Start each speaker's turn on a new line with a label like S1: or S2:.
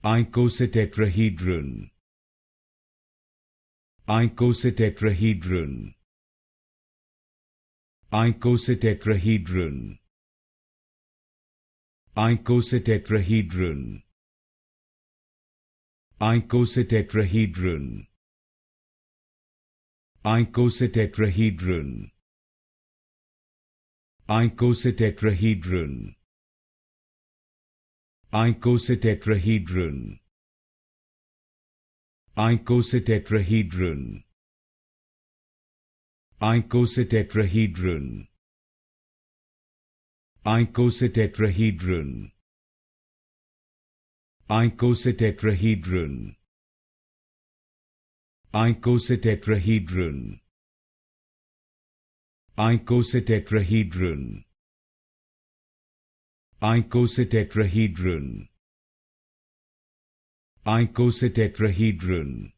S1: Icositetrahedron. Icositetrahedron. Icositetrahedron. Icositetrahedron. Icositetrahedron. Icositetrahedron. Icositetrahedron. Icositetrahedron. Icositetrahedron. Icositetrahedron. Icositetrahedron. Icositetrahedron. Icositetrahedron. Icositetrahedron. Icositetrahedron. Icositetrahedron.